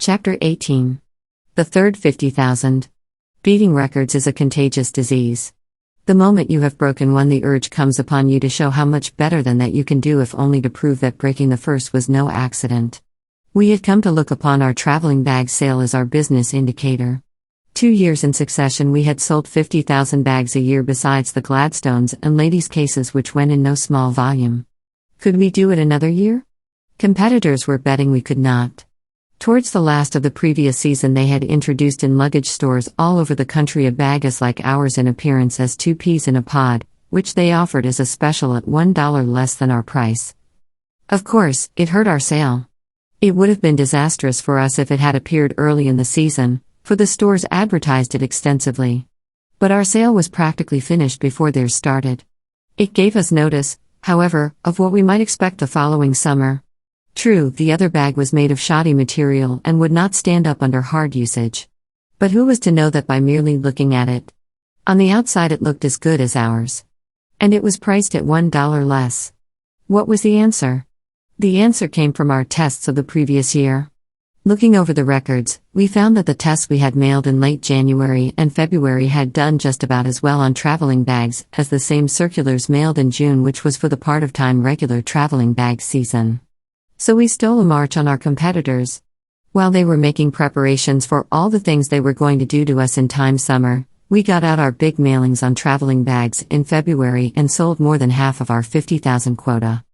Chapter 18. The Third 50,000. Beating records is a contagious disease. The moment you have broken one, the urge comes upon you to show how much better than that you can do, if only to prove that breaking the first was no accident. We had come to look upon our traveling bag sale as our business indicator. 2 years in succession we had sold 50,000 bags a year, besides the Gladstones and ladies' cases which went in no small volume. Could we do it another year? Competitors were betting we could not. Towards the last of the previous season they had introduced in luggage stores all over the country a bag as like ours in appearance as 2 peas in a pod, which they offered as a special at $1 less than our price. Of course, it hurt our sale. It would have been disastrous for us if it had appeared early in the season, for the stores advertised it extensively. But our sale was practically finished before theirs started. It gave us notice, however, of what we might expect the following summer. True, the other bag was made of shoddy material and would not stand up under hard usage. But who was to know that by merely looking at it? On the outside it looked as good as ours. And it was priced at $1 less. What was the answer? The answer came from our tests of the previous year. Looking over the records, we found that the tests we had mailed in late January and February had done just about as well on traveling bags as the same circulars mailed in June, which was for the part-of-time regular traveling bag season. So we stole a march on our competitors. While they were making preparations for all the things they were going to do to us in time summer, we got out our big mailings on traveling bags in February and sold more than half of our 50,000 quota.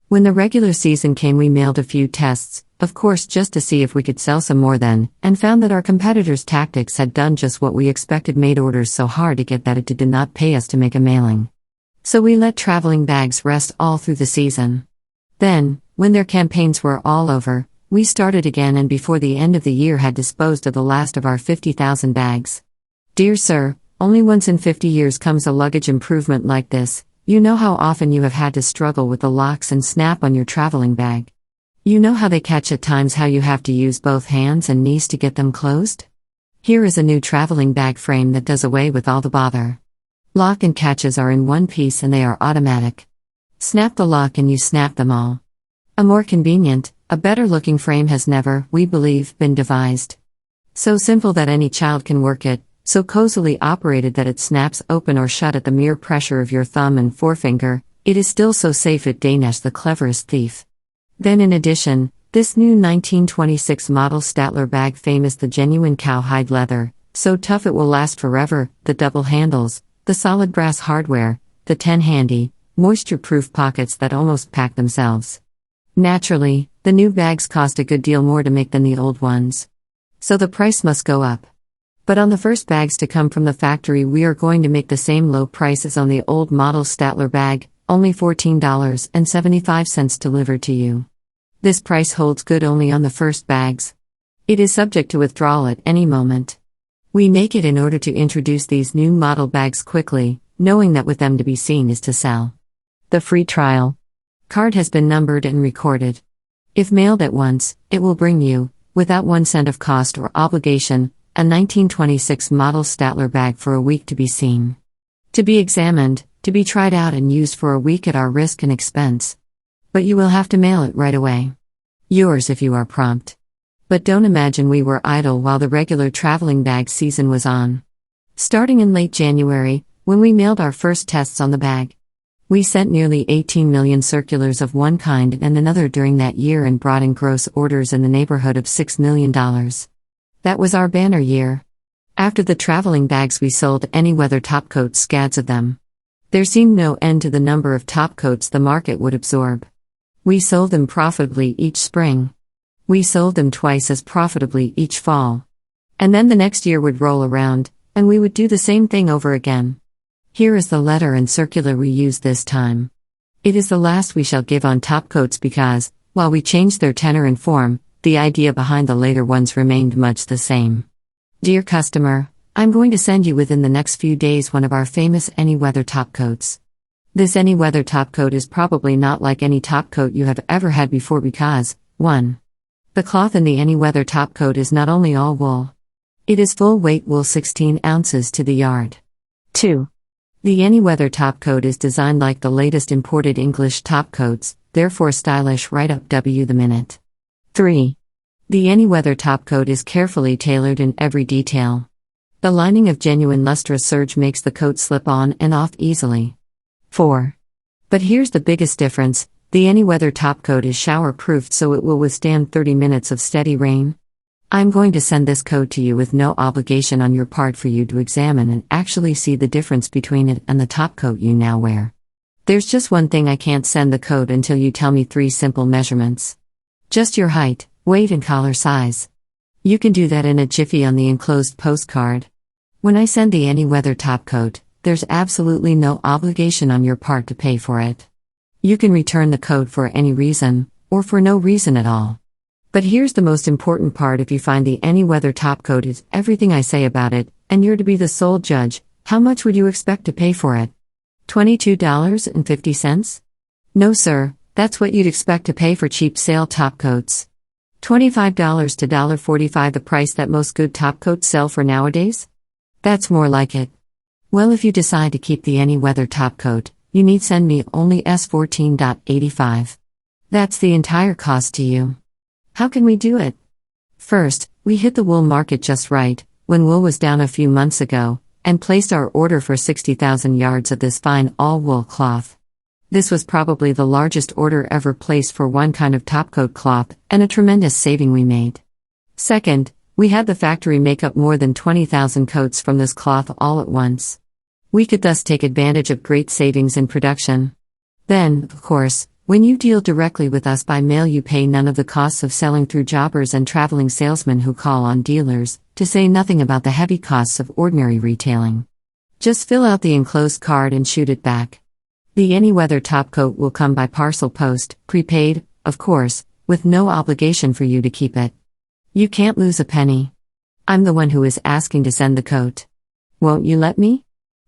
When the regular season came we mailed a few tests, of course just to see if we could sell some more then, and found that our competitors' tactics had done just what we expected, made orders so hard to get that it did not pay us to make a mailing. So we let traveling bags rest all through the season. Then, when their campaigns were all over, we started again and before the end of the year had disposed of the last of our 50,000 bags. Dear sir, only once in 50 years comes a luggage improvement like this. You know how often you have had to struggle with the locks and snap on your traveling bag. You know how they catch at times, how you have to use both hands and knees to get them closed? Here is a new traveling bag frame that does away with all the bother. Lock and catches are in one piece and they are automatic. Snap the lock and you snap them all. A more convenient, a better-looking frame has never, we believe, been devised. So simple that any child can work it, so cozily operated that it snaps open or shut at the mere pressure of your thumb and forefinger. It is still so safe it danish the cleverest thief. Then in addition, this new 1926 model Statler bag, famous the genuine cowhide leather, so tough it will last forever, the double handles, the solid brass hardware, the 10 handy, moisture-proof pockets that almost pack themselves. Naturally, the new bags cost a good deal more to make than the old ones. So the price must go up. But on the first bags to come from the factory we are going to make the same low price as on the old model Statler bag, only $14.75 delivered to you. This price holds good only on the first bags. It is subject to withdrawal at any moment. We make it in order to introduce these new model bags quickly, knowing that with them to be seen is to sell. The free trial card has been numbered and recorded. If mailed at once, it will bring you, without 1 cent of cost or obligation, a 1926 model Statler bag for a week to be seen. To be examined, to be tried out and used for a week at our risk and expense. But you will have to mail it right away. Yours if you are prompt. But don't imagine we were idle while the regular traveling bag season was on. Starting in late January, when we mailed our first tests on the bag, we sent nearly 18 million circulars of one kind and another during that year and brought in gross orders in the neighborhood of $6 million. That was our banner year. After the traveling bags we sold any weather topcoats, scads of them. There seemed no end to the number of topcoats the market would absorb. We sold them profitably each spring. We sold them twice as profitably each fall. And then the next year would roll around, and we would do the same thing over again. Here is the letter and circular we used this time. It is the last we shall give on topcoats because, while we changed their tenor and form, the idea behind the later ones remained much the same. Dear customer, I'm going to send you within the next few days one of our famous any weather topcoats. This any weather topcoat is probably not like any topcoat you have ever had before because, 1. The cloth in the any weather topcoat is not only all wool. It is full weight wool, 16 ounces to the yard. 2. The any weather topcoat is designed like the latest imported English topcoats, therefore stylish right up W the minute. 3. The any-weather topcoat is carefully tailored in every detail. The lining of genuine lustrous serge makes the coat slip on and off easily. 4. But here's the biggest difference, the any-weather topcoat is shower-proofed so it will withstand 30 minutes of steady rain. I'm going to send this coat to you with no obligation on your part for you to examine and actually see the difference between it and the topcoat you now wear. There's just one thing I can't send the coat until you tell me 3 simple measurements. Just your height, weight and collar size. You can do that in a jiffy on the enclosed postcard. When I send the any-weather topcoat, there's absolutely no obligation on your part to pay for it. You can return the coat for any reason, or for no reason at all. But here's the most important part: if you find the any-weather topcoat is everything I say about it, and you're to be the sole judge, how much would you expect to pay for it? $22.50? No sir, that's what you'd expect to pay for cheap sale topcoats. $25 to $1.45, the price that most good topcoats sell for nowadays? That's more like it. Well, if you decide to keep the any-weather topcoat, you need send me only $14.85. That's the entire cost to you. How can we do it? First, we hit the wool market just right, when wool was down a few months ago, and placed our order for 60,000 yards of this fine all-wool cloth. This was probably the largest order ever placed for one kind of topcoat cloth, and a tremendous saving we made. Second, we had the factory make up more than 20,000 coats from this cloth all at once. We could thus take advantage of great savings in production. Then, of course, when you deal directly with us by mail, you pay none of the costs of selling through jobbers and traveling salesmen who call on dealers, to say nothing about the heavy costs of ordinary retailing. Just fill out the enclosed card and shoot it back. The any-weather topcoat will come by parcel post, prepaid, of course, with no obligation for you to keep it. You can't lose a penny. I'm the one who is asking to send the coat. Won't you let me?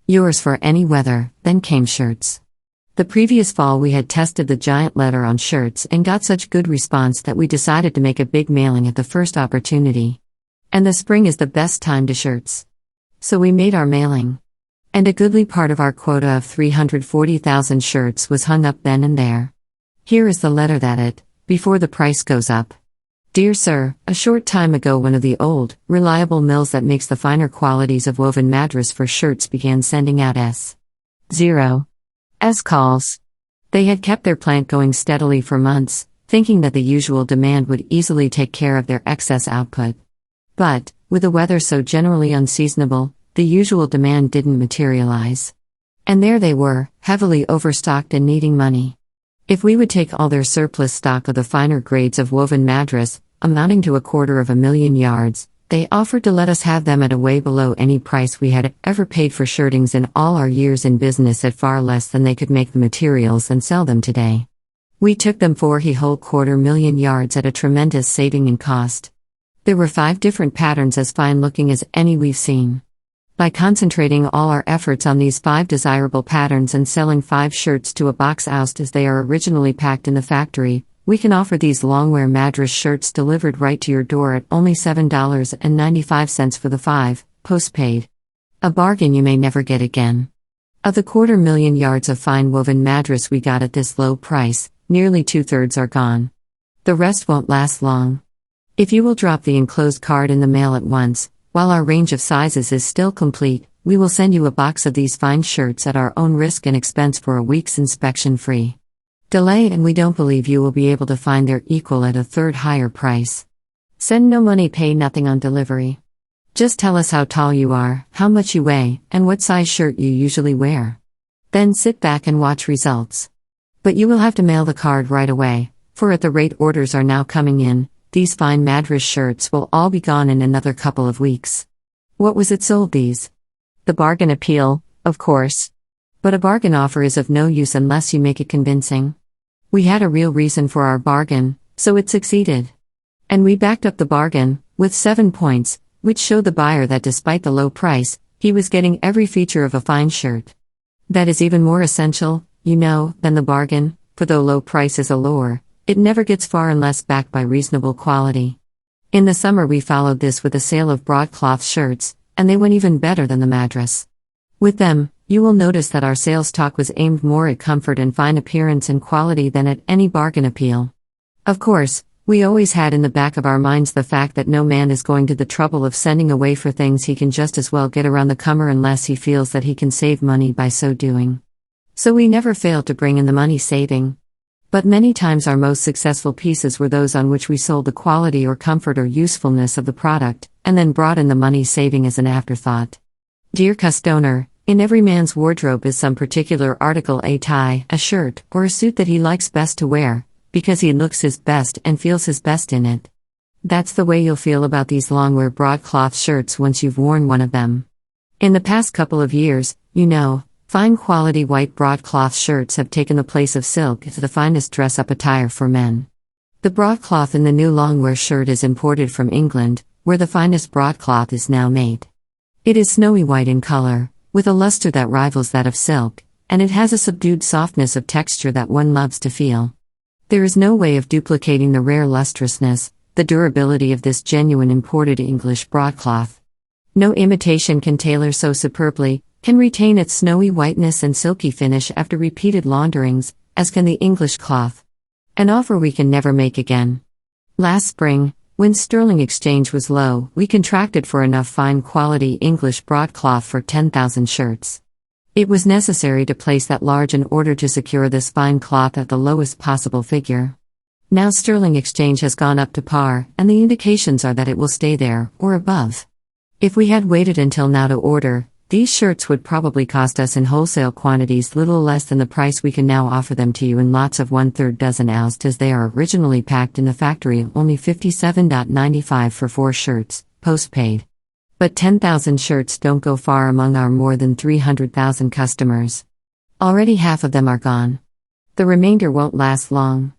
Yours for any weather. Then came shirts. The previous fall we had tested the giant letter on shirts and got such good response that we decided to make a big mailing at the first opportunity. And the spring is the best time to shirts. So we made our mailing. And a goodly part of our quota of 340,000 shirts was hung up then and there. Here is the letter that it, before the price goes up. Dear Sir, a short time ago one of the old, reliable mills that makes the finer qualities of woven madras for shirts began sending out S.0. calls. They had kept their plant going steadily for months, thinking that the usual demand would easily take care of their excess output. But, with the weather so generally unseasonable, the usual demand didn't materialize. And there they were, heavily overstocked and needing money. If we would take all their surplus stock of the finer grades of woven madras, amounting to 250,000 yards, they offered to let us have them at a way below any price we had ever paid for shirtings in all our years in business, at far less than they could make the materials and sell them today. We took them for a whole 250,000 yards at a tremendous saving in cost. There were 5 different patterns as fine-looking as any we've seen. By concentrating all our efforts on these 5 desirable patterns and selling 5 shirts to a box oust as they are originally packed in the factory, we can offer these longwear madras shirts delivered right to your door at only $7.95 for the 5, postpaid. A bargain you may never get again. Of the 250,000 yards of fine woven madras we got at this low price, nearly 2/3 are gone. The rest won't last long. If you will drop the enclosed card in the mail at once, while our range of sizes is still complete, we will send you a box of these fine shirts at our own risk and expense for a week's inspection free. Delay and we don't believe you will be able to find their equal at a third higher price. Send no money, pay nothing on delivery. Just tell us how tall you are, how much you weigh, and what size shirt you usually wear. Then sit back and watch results. But you will have to mail the card right away, for at the rate orders are now coming in, these fine madras shirts will all be gone in another couple of weeks. What was it sold these? The bargain appeal, of course. But a bargain offer is of no use unless you make it convincing. We had a real reason for our bargain, so it succeeded. And we backed up the bargain, with 7 points, which showed the buyer that despite the low price, he was getting every feature of a fine shirt. That is even more essential, you know, than the bargain, for though low price is a lure, it never gets far unless backed by reasonable quality. In the summer we followed this with a sale of broadcloth shirts, and they went even better than the madras. With them, you will notice that our sales talk was aimed more at comfort and fine appearance and quality than at any bargain appeal. Of course, We always had in the back of our minds the fact that no man is going to the trouble of sending away for things he can just as well get around the comer unless he feels that he can save money by so doing. So we never failed to bring in the money saving. But many times our most successful pieces were those on which we sold the quality or comfort or usefulness of the product, and then brought in the money saving as an afterthought. Dear customer, in every man's wardrobe is some particular article, a tie, a shirt, or a suit that he likes best to wear, because he looks his best and feels his best in it. That's the way you'll feel about these long-wear broadcloth shirts once you've worn one of them. In the past couple of years, fine quality white broadcloth shirts have taken the place of silk as the finest dress-up attire for men. The broadcloth in the new long-wear shirt is imported from England, where the finest broadcloth is now made. It is snowy white in color, with a luster that rivals that of silk, and it has a subdued softness of texture that one loves to feel. There is no way of duplicating the rare lustrousness, the durability of this genuine imported English broadcloth. No imitation can tailor so superbly, can retain its snowy whiteness and silky finish after repeated launderings, as can the English cloth. An offer we can never make again. Last spring, when sterling exchange was low, we contracted for enough fine quality English broadcloth for 10,000 shirts. It was necessary to place that large an order to secure this fine cloth at the lowest possible figure. Now sterling exchange has gone up to par, and the indications are that it will stay there, or above. If we had waited until now to order, these shirts would probably cost us in wholesale quantities little less than the price we can now offer them to you in lots of 1/3 dozen ounce, as they are originally packed in the factory of only $57.95 for 4 shirts, postpaid. But 10,000 shirts don't go far among our more than 300,000 customers. Already half of them are gone. The remainder won't last long.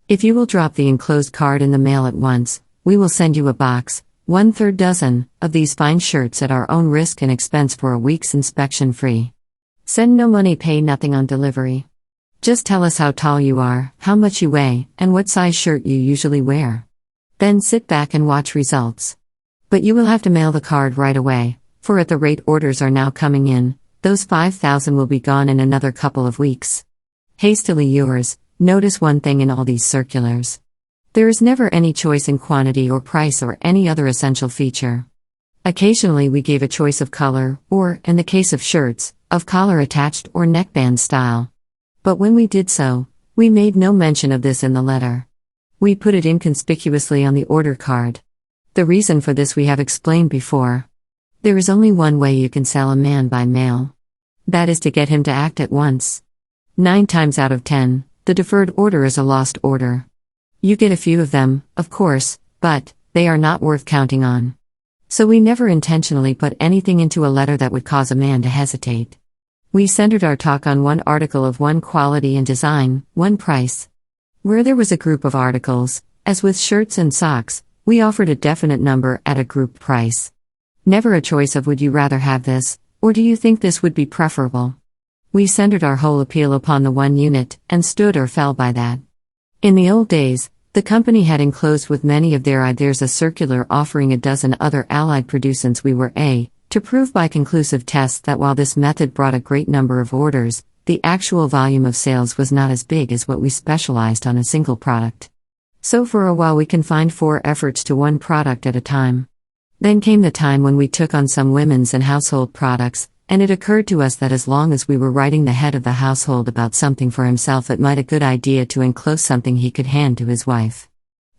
If you will drop the enclosed card in the mail at once, we will send you a box, 1/3 dozen, of these fine shirts at our own risk and expense for a week's inspection free. Send no money, pay nothing on delivery. Just tell us how tall you are, how much you weigh, and what size shirt you usually wear. Then sit back and watch results. But you will have to mail the card right away, for at the rate orders are now coming in, those 5,000 will be gone in another couple of weeks. Hastily yours. Notice one thing in all these circulars. There is never any choice in quantity or price or any other essential feature. Occasionally we gave a choice of color, or, in the case of shirts, of collar attached or neckband style. But when we did so, we made no mention of this in the letter. We put it inconspicuously on the order card. The reason for this we have explained before. There is only one way you can sell a man by mail. That is to get him to act at once. 9 times out of 10, the deferred order is a lost order. You get a few of them, of course, but they are not worth counting on. So we never intentionally put anything into a letter that would cause a man to hesitate. We centered our talk on one article of one quality and design, one price. Where there was a group of articles, as with shirts and socks, we offered a definite number at a group price. Never a choice of would you rather have this, or do you think this would be preferable. We centered our whole appeal upon the one unit, and stood or fell by that. In the old days, the company had enclosed with many of their ideas a circular offering a dozen other allied producents. We were to prove by conclusive tests that while this method brought a great number of orders, the actual volume of sales was not as big as what we specialized on a single product. So for a while we confined 4 efforts to one product at a time. Then came the time when we took on some women's and household products, and it occurred to us that as long as we were writing the head of the household about something for himself, it might be a good idea to enclose something he could hand to his wife.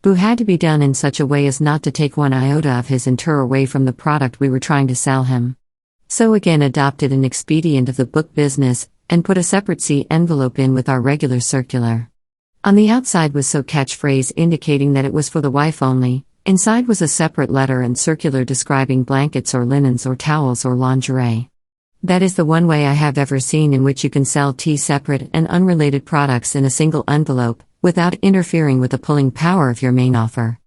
Boo had to be done in such a way as not to take one iota of his inter away from the product we were trying to sell him. So again adopted an expedient of the book business, and put a separate C envelope in with our regular circular. On the outside was so catchphrase indicating that it was for the wife only, inside was a separate letter and circular describing blankets or linens or towels or lingerie. That is the one way I have ever seen in which you can sell separate and unrelated products in a single envelope, without interfering with the pulling power of your main offer.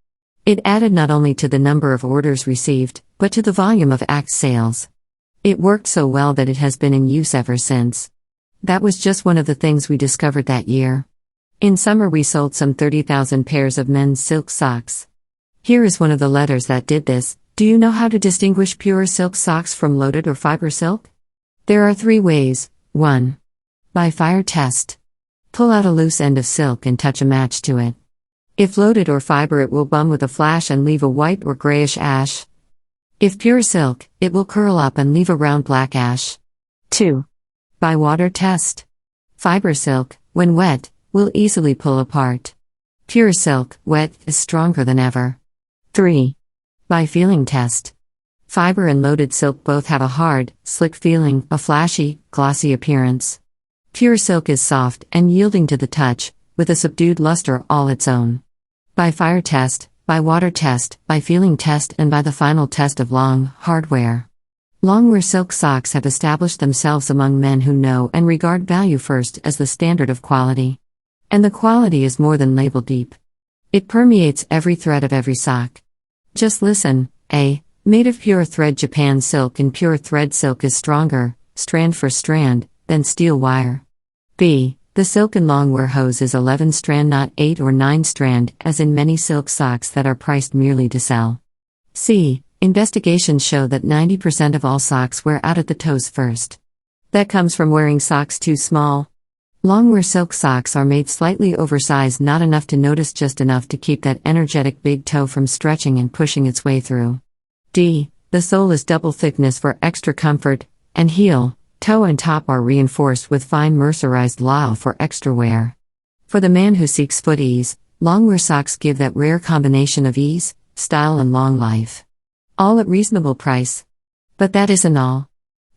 It added not only to the number of orders received, but to the volume of act sales. It worked so well that it has been in use ever since. That was just one of the things we discovered that year. In summer we sold some 30,000 pairs of men's silk socks. Here is one of the letters that did this. Do you know how to distinguish pure silk socks from loaded or fiber silk? There are 3 ways. 1. By fire test. Pull out a loose end of silk and touch a match to it. If loaded or fiber, it will bum with a flash and leave a white or grayish ash. If pure silk, it will curl up and leave a round black ash. 2. By water test. Fiber silk, when wet, will easily pull apart. Pure silk, wet, is stronger than ever. 3. By feeling test. Fiber and loaded silk both have a hard, slick feeling, a flashy, glossy appearance. Pure silk is soft and yielding to the touch, with a subdued luster all its own. By fire test, by water test, by feeling test, and by the final test of long, hard wear. Long-wear silk socks have established themselves among men who know and regard value first as the standard of quality. And the quality is more than label deep. It permeates every thread of every sock. Just listen. A. Made of pure thread Japan silk, and pure thread silk is stronger, strand for strand, than steel wire. B. The silk in long-wear hose is 11 strand, not 8 or 9 strand, as in many silk socks that are priced merely to sell. C. Investigations show that 90% of all socks wear out at the toes first. That comes from wearing socks too small. Long-wear silk socks are made slightly oversized, not enough to notice, just enough to keep that energetic big toe from stretching and pushing its way through. D. The sole is double thickness for extra comfort, and heel, toe and top are reinforced with fine mercerized lisle for extra wear. For the man who seeks foot ease, long-wear socks give that rare combination of ease, style and long life. All at reasonable price. But that isn't all.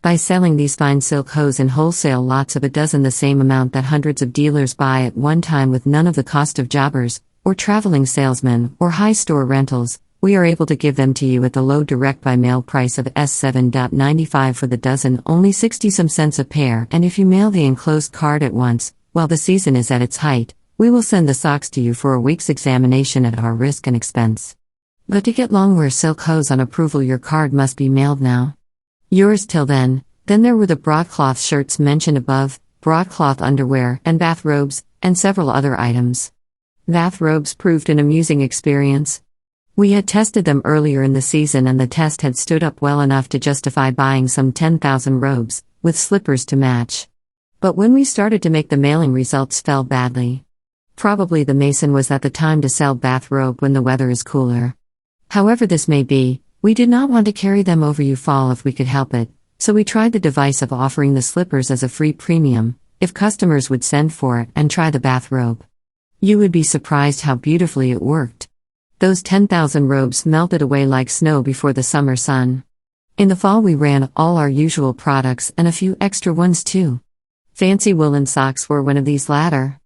By selling these fine silk hose in wholesale lots of a dozen, the same amount that hundreds of dealers buy at one time with none of the cost of jobbers, or traveling salesmen, or high store rentals, we are able to give them to you at the low direct by mail price of $7.95 for the dozen, only 60 cents a pair, and if you mail the enclosed card at once, while the season is at its height, we will send the socks to you for a week's examination at our risk and expense. But to get long-wear silk hose on approval, your card must be mailed now. Yours till then. Then there were the broadcloth shirts mentioned above, broadcloth underwear, and bathrobes, and several other items. Bathrobes proved an amusing experience. We had tested them earlier in the season, and the test had stood up well enough to justify buying some 10,000 robes, with slippers to match. But when we started to make the mailing, results fell badly. Probably the mason was at the time to sell bathrobe when the weather is cooler. However this may be, we did not want to carry them over you fall if we could help it, so we tried the device of offering the slippers as a free premium, if customers would send for it and try the bathrobe. You would be surprised how beautifully it worked. Those 10,000 robes melted away like snow before the summer sun. In the fall we ran all our usual products and a few extra ones too. Fancy woolen socks were one of these latter.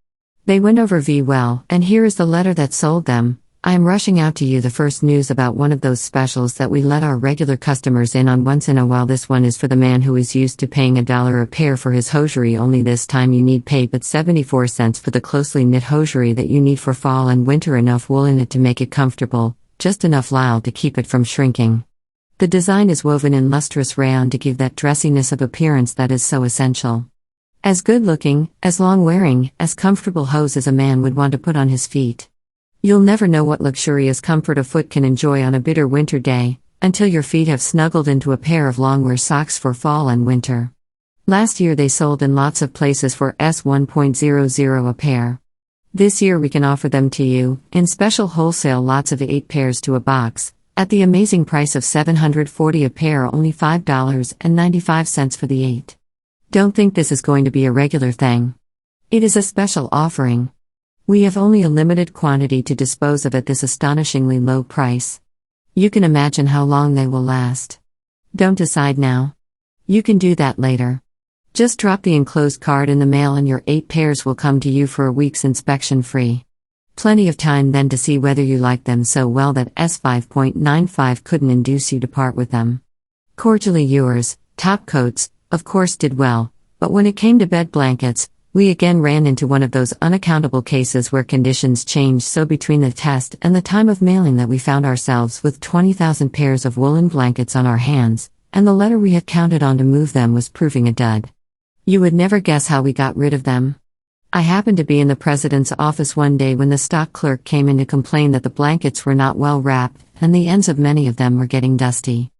They went over well, and here is the letter that sold them. I am rushing out to you the first news about one of those specials that we let our regular customers in on once in a while. This one is for the man who is used to paying $1 a pair for his hosiery, only this time you need pay but 74 cents for the closely knit hosiery that you need for fall and winter. Enough wool in it to make it comfortable, just enough lisle to keep it from shrinking. The design is woven in lustrous rayon to give that dressiness of appearance that is so essential. As good-looking, as long-wearing, as comfortable hose as a man would want to put on his feet. You'll never know what luxurious comfort a foot can enjoy on a bitter winter day, until your feet have snuggled into a pair of long-wear socks for fall and winter. Last year they sold in lots of places for $1.00 a pair. This year we can offer them to you, in special wholesale lots of 8 pairs to a box, at the amazing price of $740 a pair, only $5.95 for the 8. Don't think this is going to be a regular thing. It is a special offering. We have only a limited quantity to dispose of at this astonishingly low price. You can imagine how long they will last. Don't decide now. You can do that later. Just drop the enclosed card in the mail and your 8 pairs will come to you for a week's inspection free. Plenty of time then to see whether you like them so well that S5.95 couldn't induce you to part with them. Cordially yours. Top coats, of course, did well, but when it came to bed blankets, we again ran into one of those unaccountable cases where conditions changed so between the test and the time of mailing that we found ourselves with 20,000 pairs of woolen blankets on our hands, and the letter we had counted on to move them was proving a dud. You would never guess how we got rid of them. I happened to be in the president's office one day when the stock clerk came in to complain that the blankets were not well wrapped, and the ends of many of them were getting dusty.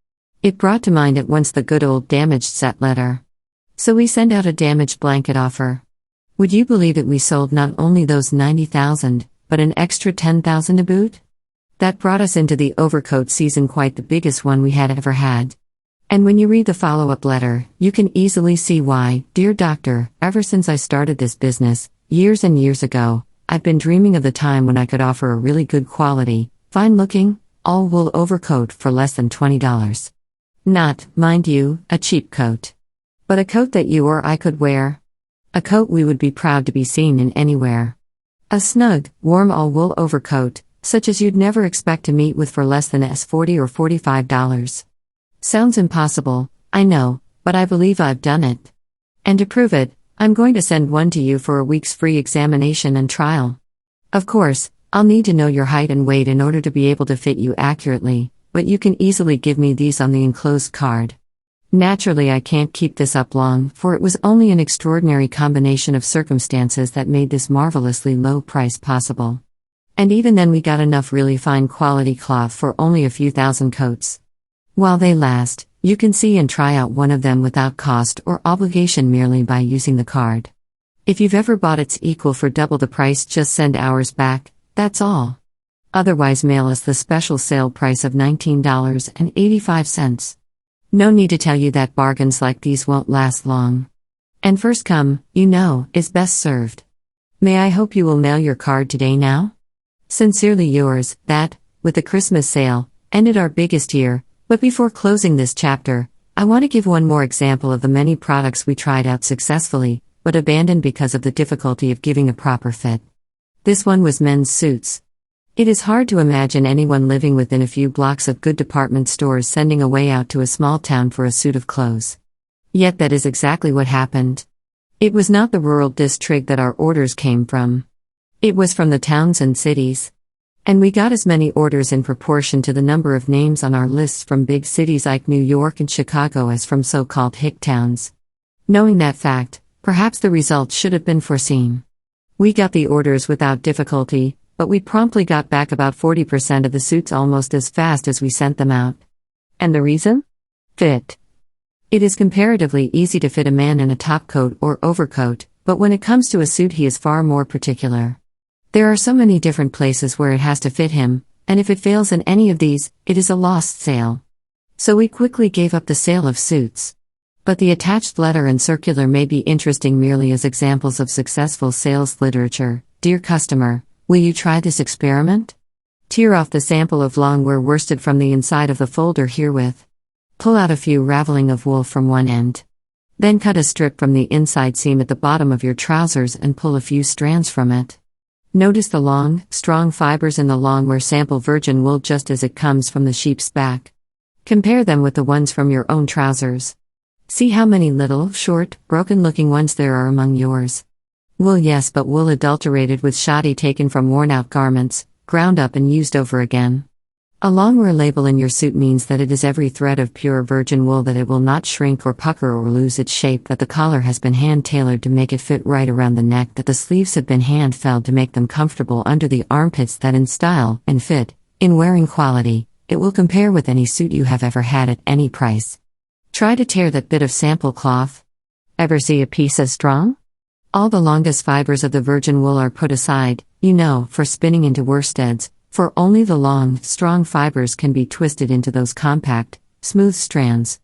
It brought to mind at once the good old damaged set letter. So we sent out a damaged blanket offer. Would you believe it, we sold not only those 90,000, but an extra 10,000 to boot? That brought us into the overcoat season, quite the biggest one we had ever had. And when you read the follow-up letter, you can easily see why. Dear Doctor, ever since I started this business, years and years ago, I've been dreaming of the time when I could offer a really good quality, fine-looking, all-wool overcoat for less than $20. Not, mind you, a cheap coat. But a coat that you or I could wear. A coat we would be proud to be seen in anywhere. A snug, warm all-wool overcoat, such as you'd never expect to meet with for less than $40 or $45. Sounds impossible, I know, but I believe I've done it. And to prove it, I'm going to send one to you for a week's free examination and trial. Of course, I'll need to know your height and weight in order to be able to fit you accurately, but you can easily give me these on the enclosed card. Naturally, I can't keep this up long, for it was only an extraordinary combination of circumstances that made this marvelously low price possible. And even then we got enough really fine quality cloth for only a few thousand coats. While they last, you can see and try out one of them without cost or obligation merely by using the card. If you've ever bought its equal for double the price, just send ours back, that's all. Otherwise, mail us the special sale price of $19.85. No need to tell you that bargains like these won't last long. And first come, is best served. May I hope you will mail your card today now? Sincerely yours, that, with the Christmas sale, ended our biggest year. But before closing this chapter, I want to give one more example of the many products we tried out successfully, but abandoned because of the difficulty of giving a proper fit. This one was men's suits. It is hard to imagine anyone living within a few blocks of good department stores sending away out to a small town for a suit of clothes. Yet that is exactly what happened. It was not the rural district that our orders came from. It was from the towns and cities. And we got as many orders in proportion to the number of names on our lists from big cities like New York and Chicago as from so-called hick towns. Knowing that fact, perhaps the result should have been foreseen. We got the orders without difficulty, but we promptly got back about 40% of the suits almost as fast as we sent them out. And the reason? Fit. It is comparatively easy to fit a man in a topcoat or overcoat, but when it comes to a suit he is far more particular. There are so many different places where it has to fit him, and if it fails in any of these, it is a lost sale. So we quickly gave up the sale of suits. But the attached letter and circular may be interesting merely as examples of successful sales literature. Dear customer, will you try this experiment? Tear off the sample of longwear worsted from the inside of the folder herewith. Pull out a few raveling of wool from one end. Then cut a strip from the inside seam at the bottom of your trousers and pull a few strands from it. Notice the long, strong fibers in the longwear sample virgin wool just as it comes from the sheep's back. Compare them with the ones from your own trousers. See how many little, short, broken-looking ones there are among yours. Wool, yes, but wool adulterated with shoddy taken from worn-out garments, ground up and used over again. A longwear label in your suit means that it is every thread of pure virgin wool, that it will not shrink or pucker or lose its shape, that the collar has been hand-tailored to make it fit right around the neck, that the sleeves have been hand-felled to make them comfortable under the armpits, that in style and fit, in wearing quality, it will compare with any suit you have ever had at any price. Try to tear that bit of sample cloth. Ever see a piece as strong? All the longest fibers of the virgin wool are put aside, for spinning into worsteds, for only the long, strong fibers can be twisted into those compact, smooth strands.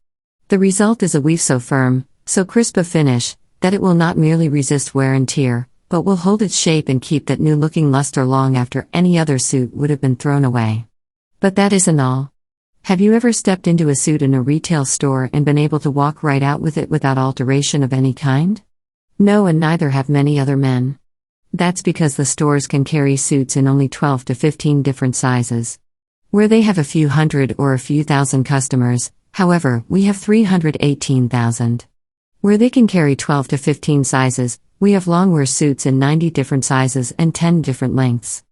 The result is a weave so firm, so crisp a finish, that it will not merely resist wear and tear, but will hold its shape and keep that new-looking luster long after any other suit would have been thrown away. But that isn't all. Have you ever stepped into a suit in a retail store and been able to walk right out with it without alteration of any kind? No, and neither have many other men. That's because the stores can carry suits in only 12 to 15 different sizes. Where they have a few hundred or a few thousand customers, however, we have 318,000. Where they can carry 12 to 15 sizes, we have longwear suits in 90 different sizes and 10 different lengths.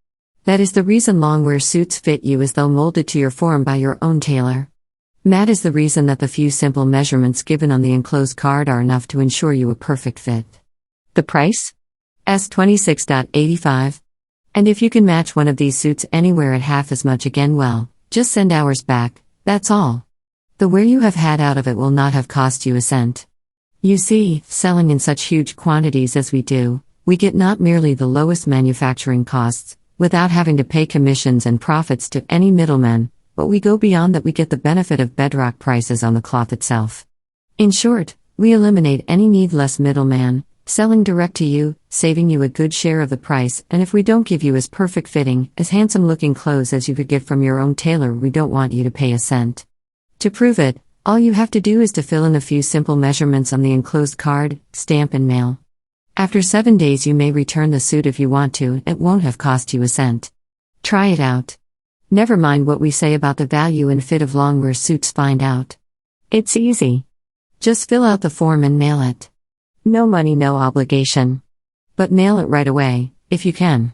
That is the reason longwear suits fit you as though molded to your form by your own tailor. That is the reason that the few simple measurements given on the enclosed card are enough to ensure you a perfect fit. The price? $26.85. And if you can match one of these suits anywhere at half as much again, well, just send ours back, that's all. The wear you have had out of it will not have cost you a cent. You see, selling in such huge quantities as we do, we get not merely the lowest manufacturing costs, without having to pay commissions and profits to any middlemen, but we go beyond that. We get the benefit of bedrock prices on the cloth itself. In short, we eliminate any needless middleman, selling direct to you, saving you a good share of the price, and if we don't give you as perfect fitting, as handsome looking clothes as you could get from your own tailor, we don't want you to pay a cent. To prove it, all you have to do is to fill in a few simple measurements on the enclosed card, stamp and mail. After 7 days you may return the suit if you want to, it won't have cost you a cent. Try it out. Never mind what we say about the value and fit of long-wear suits, find out. It's easy. Just fill out the form and mail it. No money, no obligation. But mail it right away, if you can.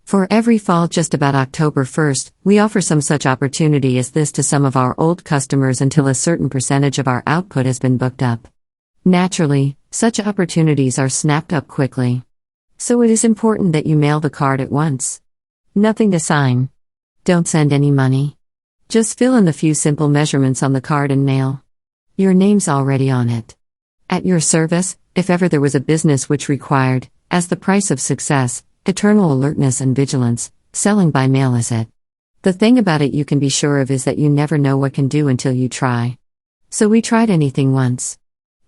For every fall just about October 1st, we offer some such opportunity as this to some of our old customers until a certain percentage of our output has been booked up. Naturally, such opportunities are snapped up quickly. So it is important that you mail the card at once. Nothing to sign. Don't send any money. Just fill in the few simple measurements on the card and mail. Your name's already on it. At your service, if ever there was a business which required, as the price of success, eternal alertness and vigilance, selling by mail is it. The thing about it you can be sure of is that you never know what can do until you try. So we tried anything once.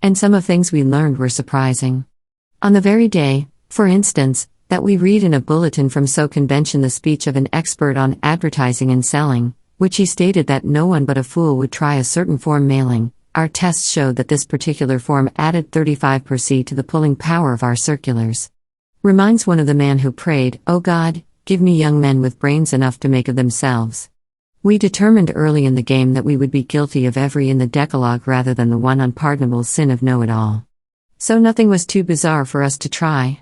And some of things we learned were surprising. On the very day, for instance, that we read in a bulletin from So Convention the speech of an expert on advertising and selling, which he stated that no one but a fool would try a certain form mailing, our tests showed that this particular form added 35% to the pulling power of our circulars. Reminds one of the man who prayed, "Oh God, give me young men with brains enough to make of themselves." We determined early in the game that we would be guilty of every in the Decalogue rather than the one unpardonable sin of know-it-all. So nothing was too bizarre for us to try.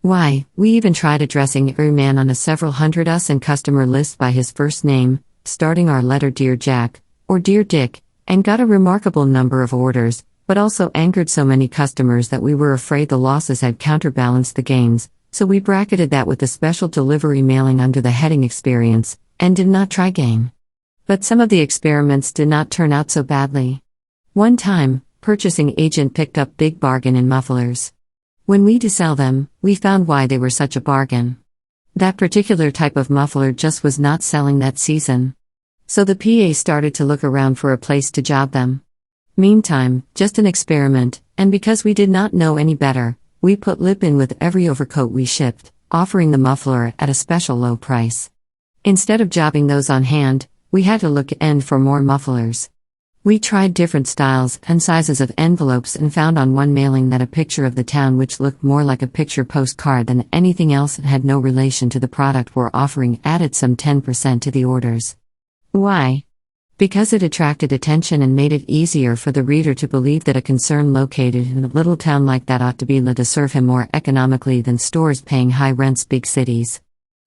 Why, we even tried addressing every man on a several hundred us and customer list by his first name, starting our letter Dear Jack, or Dear Dick, and got a remarkable number of orders, but also angered so many customers that we were afraid the losses had counterbalanced the gains, so we bracketed that with the special delivery mailing under the heading Experience, and did not try gain. But some of the experiments did not turn out so badly. One time, purchasing agent picked up big bargain in mufflers. When we to sell them, we found why they were such a bargain. That particular type of muffler just was not selling that season. So the PA started to look around for a place to job them. Meantime, just an experiment, and because we did not know any better, we put lip in with every overcoat we shipped, offering the muffler at a special low price. Instead of jobbing those on hand, we had to look in for more mufflers. We tried different styles and sizes of envelopes and found on one mailing that a picture of the town which looked more like a picture postcard than anything else and had no relation to the product we're offering added some 10% to the orders. Why? Because it attracted attention and made it easier for the reader to believe that a concern located in a little town like that ought to be let to serve him more economically than stores paying high rents big cities.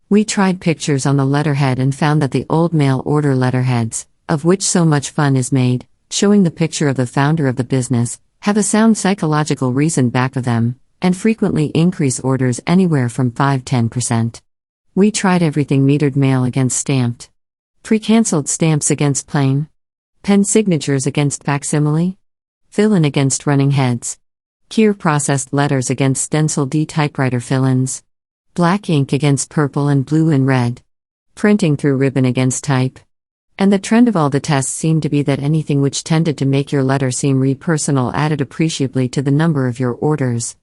We tried pictures on the letterhead and found that the old mail order letterheads, of which so much fun is made, showing the picture of the founder of the business, have a sound psychological reason back of them, and frequently increase orders anywhere from 5–10%. We tried everything metered mail against stamped. Pre-cancelled stamps against plain. Pen signatures against facsimile. Fill-in against running heads. Kier processed letters against stencil D typewriter fill-ins. Black ink against purple and blue and red. Printing through ribbon against type. And the trend of all the tests seemed to be that anything which tended to make your letter seem re-personal added appreciably to the number of your orders.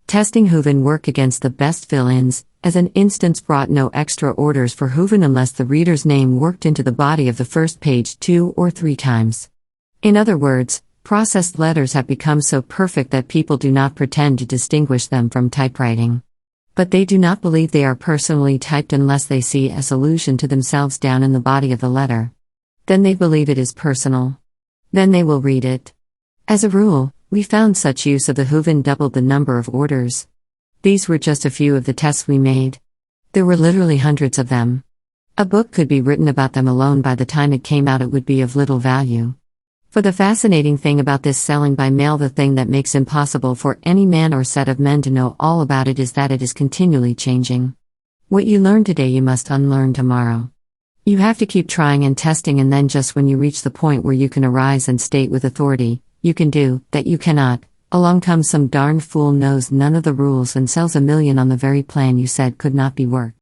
Testing Hooven work against the best fill-ins, as an instance brought no extra orders for Hooven unless the reader's name worked into the body of the first page 2 or 3 times. In other words, processed letters have become so perfect that people do not pretend to distinguish them from typewriting. But they do not believe they are personally typed unless they see as allusion to themselves down in the body of the letter. Then they believe it is personal. Then they will read it. As a rule, we found such use of the Hooven doubled the number of orders. These were just a few of the tests we made. There were literally hundreds of them. A book could be written about them alone. By the time it came out it would be of little value. For the fascinating thing about this selling by mail, the thing that makes impossible for any man or set of men to know all about it, is that it is continually changing. What you learn today you must unlearn tomorrow. You have to keep trying and testing, and then just when you reach the point where you can arise and state with authority, you can do that you cannot, along comes some darn fool knows none of the rules and sells $1 million on the very plan you said could not be worked.